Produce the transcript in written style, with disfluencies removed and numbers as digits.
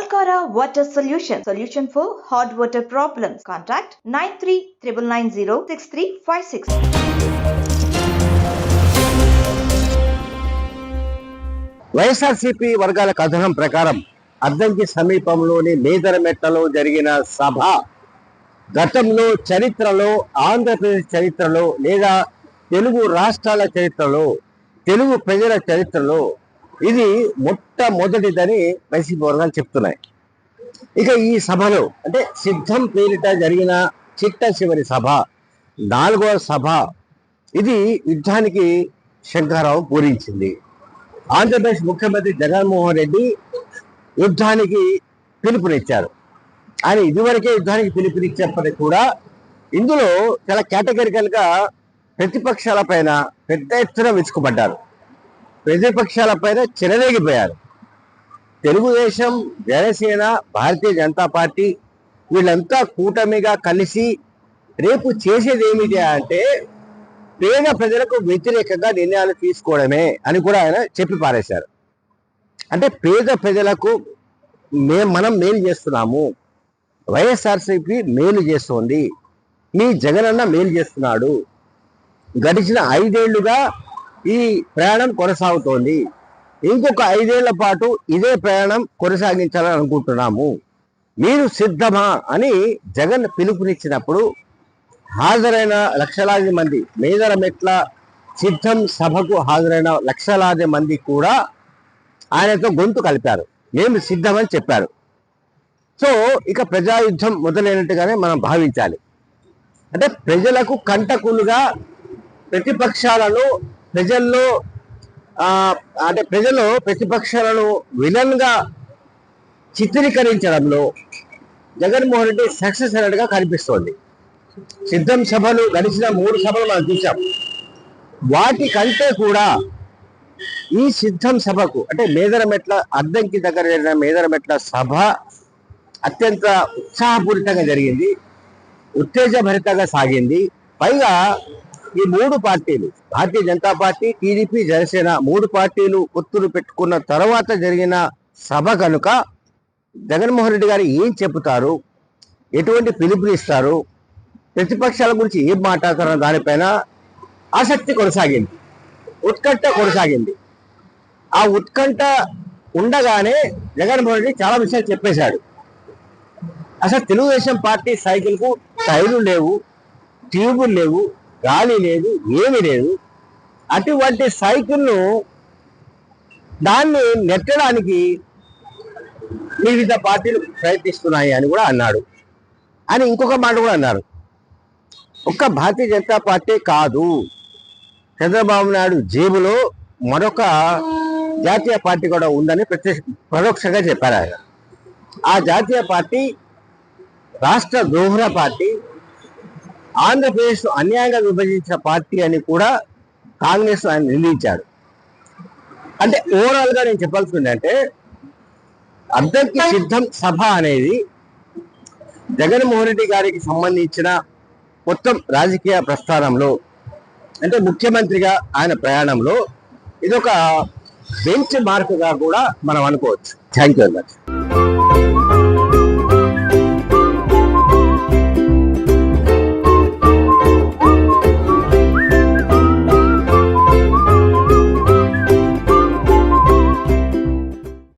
Alcara Water Solution for hot water problems. Contact 9399906356. YSRCP వర్గాల కథనం ప్రకారం అద్దంకి సమీపంలోని మేదరమెట్లలో జరిగిన సభ గతంలో చరిత్రలో, ఆంధ్రప్రదేశ్ చరిత్రలో లేదా తెలుగు రాష్ట్రాల చరిత్రలో, తెలుగు ప్రజల చరిత్రలో ఇది మొట్టమొదటిదని వైసీపీ వర్గాలు చెప్తున్నాయి. ఇక ఈ సభలో అంటే సిద్ధం పేరిట జరిగిన చిట్ట చివరి సభ, 4వ సభ, ఇది యుద్ధానికి శంఖారావం పూరించింది. ఆంధ్రప్రదేశ్ ముఖ్యమంత్రి జగన్మోహన్ రెడ్డి యుద్ధానికి పిలుపునిచ్చారు. ఆయన ఇదివరకే యుద్ధానికి పిలుపునిచ్చినప్పటికీ కూడా ఇందులో చాలా కేటగిరికల్గా ప్రతిపక్షాల పైన పెద్ద ఎత్తున విసుకుపడ్డారు. ప్రతిపక్షాల పైన చెలరేగిపోయారు. తెలుగుదేశం, జనసేన, భారతీయ జనతా పార్టీ వీళ్ళంతా కూటమిగా కలిసి రేపు చేసేది ఏమిటి అంటే పేద ప్రజలకు వ్యతిరేకంగా నిర్ణయాలు తీసుకోవడమే అని కూడా ఆయన చెప్పి పారేశారు. అంటే పేద ప్రజలకు మనం మేలు చేస్తున్నాము, వైఎస్ఆర్సీపీ మేలు చేస్తోంది, మీ జగనన్న మేలు చేస్తున్నాడు, గడిచిన 5 ఏళ్లుగా ఈ ప్రయాణం కొనసాగుతోంది, ఇంకొక 5 ఏళ్ల పాటు ఇదే ప్రయాణం కొనసాగించాలని అనుకుంటున్నాము, మీరు సిద్ధమా అని జగన్ పిలుపునిచ్చినప్పుడు హాజరైన లక్షలాది మంది, మేదరమెట్ల సిద్ధం సభకు హాజరైన లక్షలాది మంది కూడా ఆయనతో గొంతు కలిపారు, మేము సిద్ధమని చెప్పారు. సో ఇక ప్రజాయుద్ధం మొదలైనట్టుగానే మనం భావించాలి. అంటే ప్రజలకు కంటకులుగా ప్రతిపక్షాలను ప్రజల్లో ప్రతిపక్షాలను విలన్గా చిత్రీకరించడంలో జగన్మోహన్ రెడ్డి సక్సెస్ అయినట్టుగా కనిపిస్తోంది. సిద్ధం సభలు గడిచిన 3 సభలు మనం చూసాం. వాటి కంటే కూడా ఈ సిద్ధం సభకు అంటే మేదరమెట్ల అద్దంకి దగ్గర జరిగిన మేదరమెట్ల సభ అత్యంత ఉత్సాహపూరితంగా జరిగింది, ఉత్తేజభరితంగా సాగింది. పైగా ఈ 3 పార్టీలు, భారతీయ జనతా పార్టీ, టీడీపీ, జనసేన 3 పార్టీలు పొత్తులు పెట్టుకున్న తర్వాత జరిగిన సభ కనుక జగన్మోహన్ రెడ్డి గారు ఏం చెబుతారు, ఎటువంటి పిలుపునిస్తారు, ప్రతిపక్షాల గురించి ఏం మాట్లాడతారన్న దానిపైన ఆసక్తి కొనసాగింది, ఉత్కంఠ కొనసాగింది. ఆ ఉత్కంఠ ఉండగానే జగన్మోహన్ రెడ్డి చాలా విషయాలు చెప్పేశాడు. అసలు తెలుగుదేశం పార్టీ సైకిల్కు టైర్లు లేవు, ట్యూబులు లేవు, గాలి లేదు, ఏమీ లేదు. అటువంటి సైకిల్ను దాన్ని నెట్టడానికి వివిధ పార్టీలు ప్రయత్నిస్తున్నాయి అని కూడా అన్నాడు. అని ఇంకొక మాట కూడా అన్నారు, ఒక్క భారతీయ జనతా పార్టీ కాదు, చంద్రబాబు నాయుడు జేబులో మరొక జాతీయ పార్టీ కూడా ఉందని పరోక్షంగా చెప్పారు ఆయన. ఆ జాతీయ పార్టీ రాష్ట్ర ద్రోహుల పార్టీ, ఆంధ్రప్రదేశ్ అన్యాయంగా విభజించిన పార్టీ అని కూడా కాంగ్రెస్ ఆయన నిందించాడు. అంటే ఓవరాల్ గా నేను చెప్పాల్సింది అంటే అద్దంకి సిద్ధం సభ అనేది జగన్మోహన్ రెడ్డి గారికి సంబంధించిన మొత్తం రాజకీయ ప్రస్థానంలో అంటే ముఖ్యమంత్రిగా ఆయన ప్రయాణంలో ఇదొక బెంచ్ మార్క్ గా కూడా మనం అనుకోవచ్చు. Thank you very much.